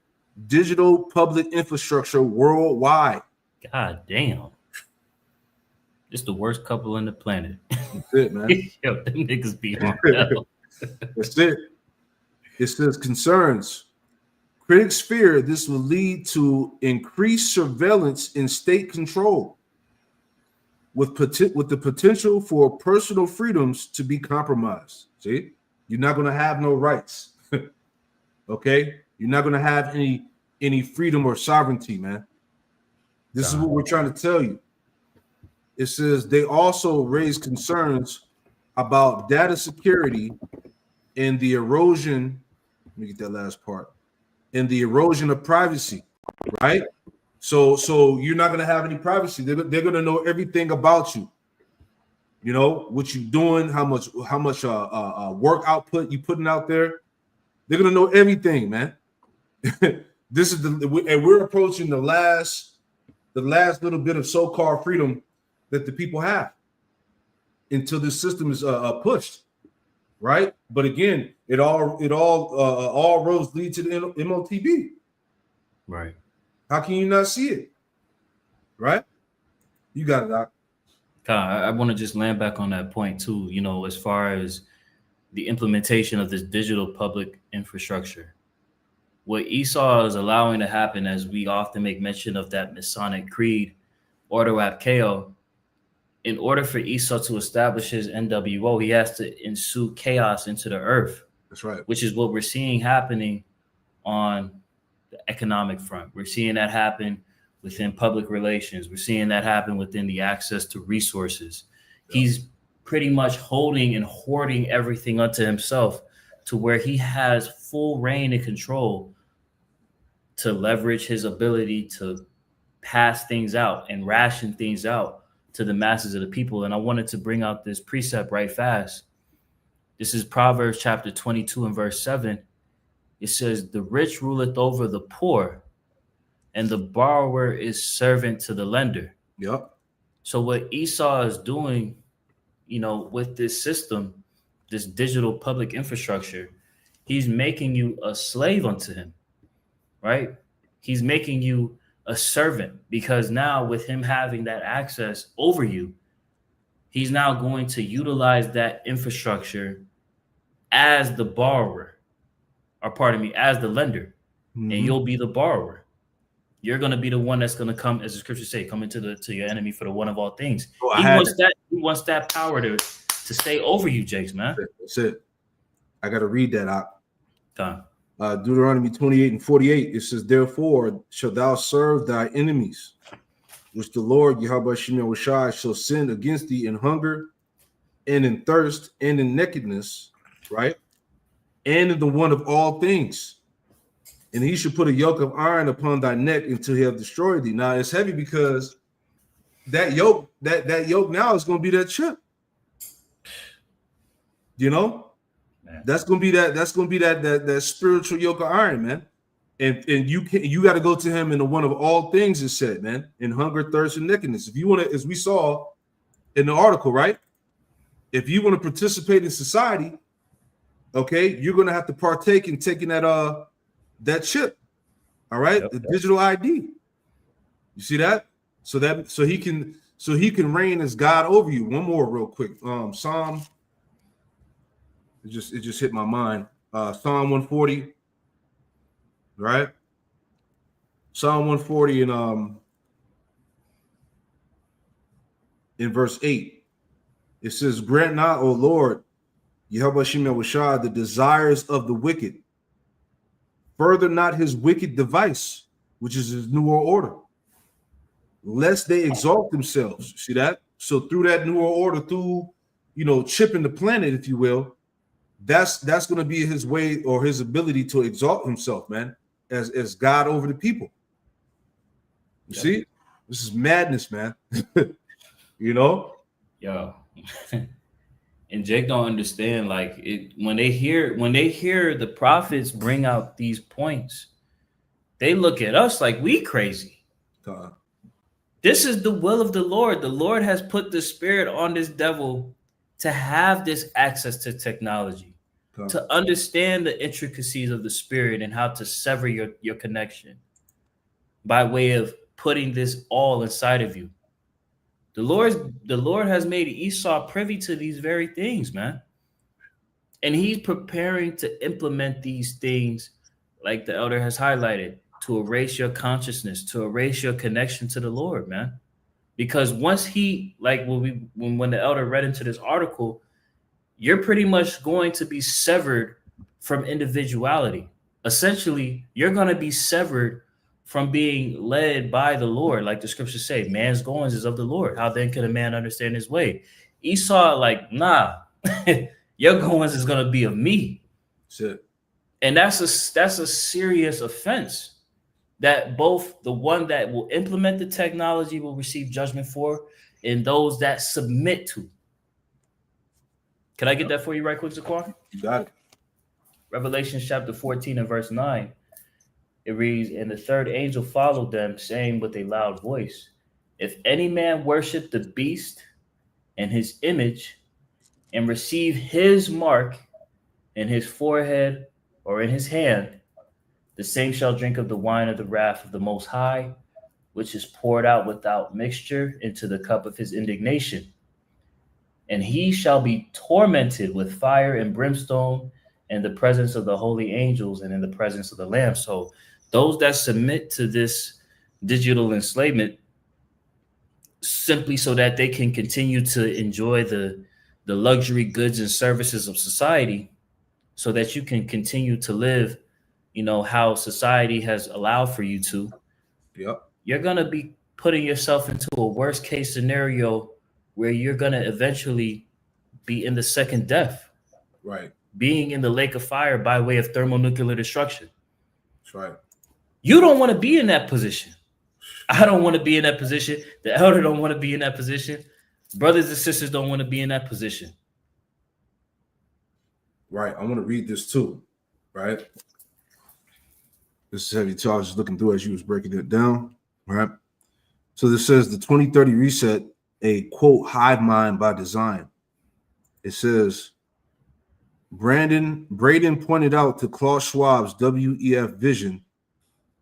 digital public infrastructure worldwide. God damn. It's the worst couple on the planet. That's it, man. Yo, them niggas be on hell. That's it. It says concerns. Critics fear this will lead to increased surveillance and state control, with the potential for personal freedoms to be compromised. See, you're not going to have no rights. Okay, you're not going to have any freedom or sovereignty, man. This is what we're trying to tell you. It says they also raise concerns about data security and the erosion. Let me get that last part. And the erosion of privacy, right? So you're not going to have any privacy. They're going to know everything about you. You know what you're doing, how much work output you putting out there. They're going to know everything, man. This is and we're approaching the last little bit of so-called freedom that the people have until this system is pushed, right? But again, it all roads lead to the MOTB, right? How can you not see it, right? You got it, Doc. I want to just land back on that point too. You know, as far as the implementation of this digital public infrastructure, what Esau is allowing to happen, as we often make mention of that Masonic creed, Ordo ab Chao, in order for Esau to establish his NWO, he has to ensue chaos into the earth. That's right. Which is what we're seeing happening on the economic front. We're seeing that happen within public relations. We're seeing that happen within the access to resources. Yeah. pretty much holding and hoarding everything unto himself to where he has full reign and control to leverage his ability to pass things out and ration things out to the masses of the people. And I wanted to bring out this precept right fast. This is Proverbs chapter 22 and verse 7. It says, the rich ruleth over the poor, and the borrower is servant to the lender. Yep. So what Esau is doing, with this system, this digital public infrastructure, he's making you a slave unto him, right? He's making you a servant, because now with him having that access over you, he's now going to utilize that infrastructure as the borrower, as the lender, and you'll be the borrower. You're going to be the one that's going to come, as the scriptures say, come to your enemy for the one of all things. He wants that power to stay over you, Jakes, man. That's it. I got to read that out. Come. Deuteronomy 28 and 48, it says, therefore shalt thou serve thy enemies, which the Lord Yahweh Shem Shai shall send against thee in hunger and in thirst and in nakedness, right? And in the want of all things. And he should put a yoke of iron upon thy neck until he have destroyed thee. Now it's heavy because that yoke now is going to be that chip. Man. That's going to be that spiritual yoke of iron, man. And you got to go to him in the one of all things, it said, man, in hunger, thirst, and nakedness. If you want to, as we saw in the article, right? If you want to participate in society, okay, you're going to have to partake in taking that chip, all right, the digital ID. You see that? So he can reign as God over you. One more real quick. Psalm. It just hit my mind. Psalm 140. Right? Psalm 140 and in verse 8. It says, grant not, O Lord, Yahweh Shem Yahushua, the desires of the wicked. Further not his wicked device, which is his new world order, lest they exalt themselves. See that? So through that new world order, through chipping the planet, if you will, that's going to be his way or his ability to exalt himself, man, as God over the people. You see, this is madness, man. Yo. And Jake don't understand, like, when they hear the prophets bring out these points, they look at us like we crazy. This is the will of the Lord. The Lord has put the spirit on this devil to have this access to technology, to understand the intricacies of the spirit and how to sever your connection by way of putting this all inside of you. The Lord has made Esau privy to these very things, man. And he's preparing to implement these things, like the elder has highlighted, to erase your consciousness, to erase your connection to the Lord, man. Because once when the elder read into this article, you're pretty much going to be severed from individuality. Essentially, you're going to be severed from being led by the Lord. Like the scriptures say, man's goings is of the Lord. How then can a man understand his way? Esau, like, nah, your goings is going to be of me. That's it. And that's a serious offense that both the one that will implement the technology will receive judgment for, and those that submit to. Can I get that for you right quick, Zaquan? You got it. Revelation chapter 14 and verse 9. It reads, and the third angel followed them, saying with a loud voice, if any man worship the beast and his image and receive his mark in his forehead or in his hand, the same shall drink of the wine of the wrath of the Most High, which is poured out without mixture into the cup of his indignation. And he shall be tormented with fire and brimstone in the presence of the holy angels and in the presence of the Lamb. So those that submit to this digital enslavement, simply so that they can continue to enjoy the luxury goods and services of society, so that you can continue to live, how society has allowed for you to. Yep. You're going to be putting yourself into a worst case scenario where you're going to eventually be in the second death, Right. being in the lake of fire by way of thermonuclear destruction. That's right. You don't want to be in that position. I don't want to be in that position. The elder don't want to be in that position. Brothers and sisters don't want to be in that position. Right. I want to read this too. Right. This is heavy too. I was just looking through as you was breaking it down. Right. So this says the 2030 reset, a quote, hive mind by design. It says, Braden pointed out to Klaus Schwab's WEF vision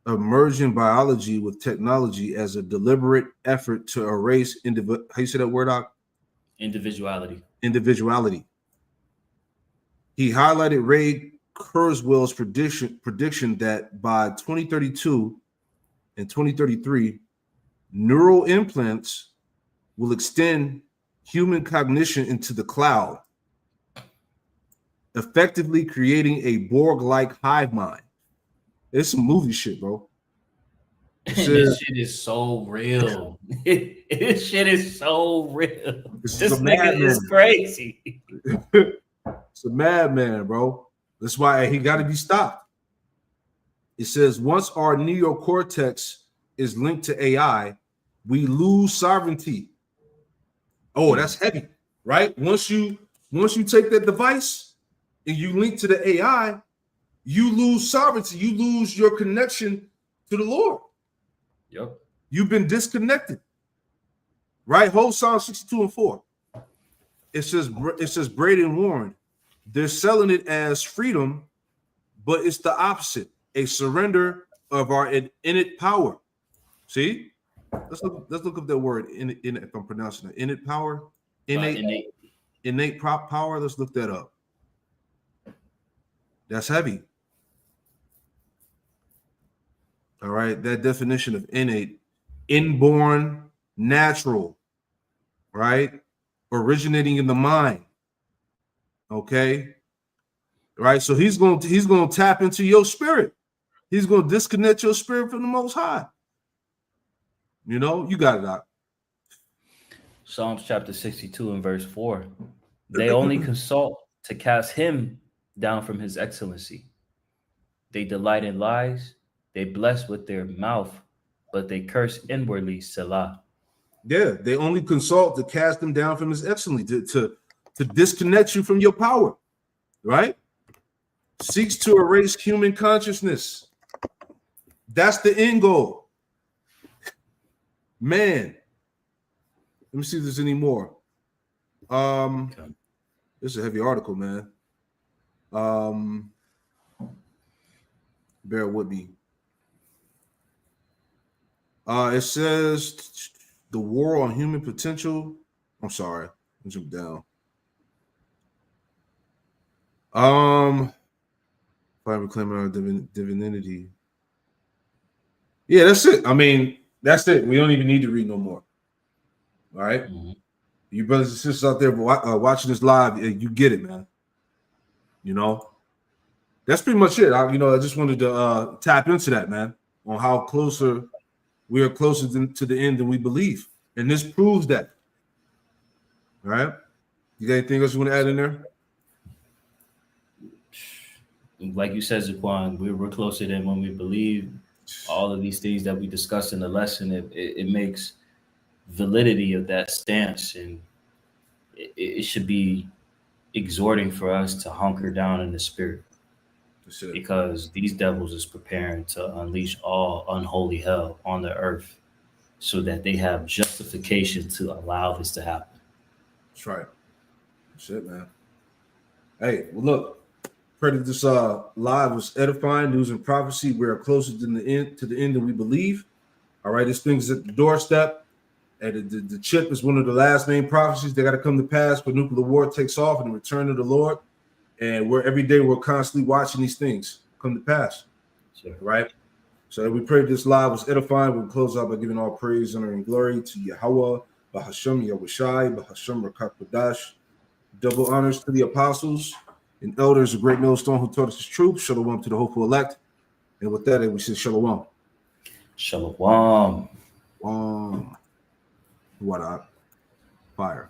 of merging biology with technology as a deliberate effort to erase how you say that word out? Individuality. He highlighted Ray Kurzweil's prediction that by 2032 and 2033, neural implants will extend human cognition into the cloud, effectively creating a Borg-like hive mind. It's some movie shit, bro. This shit is so real. This shit is so real. This nigga is crazy. It's a madman, bro. That's why he got to be stopped. It says once our neocortex is linked to AI, we lose sovereignty. Oh, that's heavy, right? Once you take that device and you link to the AI, you lose sovereignty. You lose your connection to the Lord. Yep. You've been disconnected. Right? Whole Psalm 62:4. It says Braden warned, they're selling it as freedom, but it's the opposite, a surrender of our innate power. See? Let's look up that word in if I'm pronouncing it. Innate power, innate power. Let's look that up. That's heavy. All right, that definition of innate, inborn, natural, right? Originating in the mind. Okay. Right. So he's going to tap into your spirit. He's going to disconnect your spirit from the Most High. You know, you got it out. Psalms chapter 62 and verse 4. They only consult to cast him down from his excellency. They delight in lies. They bless with their mouth, but they curse inwardly. Selah. Yeah, they only consult to cast him down from his excellency, to disconnect you from your power, right? Seeks to erase human consciousness. That's the end goal. Man, let me see if there's any more. This is a heavy article, man. Bear with me. It says the war on human potential. I'm sorry, I jumped down. By reclaiming our divinity. Yeah, that's it. I mean, that's it. We don't even need to read no more. All right, you brothers and sisters out there watching this live, you get it, man. You know, that's pretty much it. I just wanted to tap into that, man, on how we are closer to the end than we believe, and this proves that. All right, you got anything else you want to add in there? Like you said, Zaquan, we're closer than when we believe. All of these things that we discussed in the lesson, it makes validity of that stance, and it should be exhorting for us to hunker down in the spirit, because these devils is preparing to unleash all unholy hell on the earth so that they have justification to allow this to happen. That's right. That's it, man. Hey, well, look. Pray that this live was edifying, news and prophecy. We are closer to the end than we believe. All right, this thing's at the doorstep, and the chip is one of the last named prophecies. They got to come to pass when nuclear war takes off and the return of the Lord. And every day we're constantly watching these things come to pass. Sure. Right. So we pray this live was edifying. We'll close out by giving all praise, honor, and glory to Yahweh, Bahashem Yahushai, Bahashem Rakakadash. Double honors to the apostles and elders, a great millstone who taught us his truth. Shalom to the hopeful elect. And with that, we say shalom. Shalom. What up? Fire.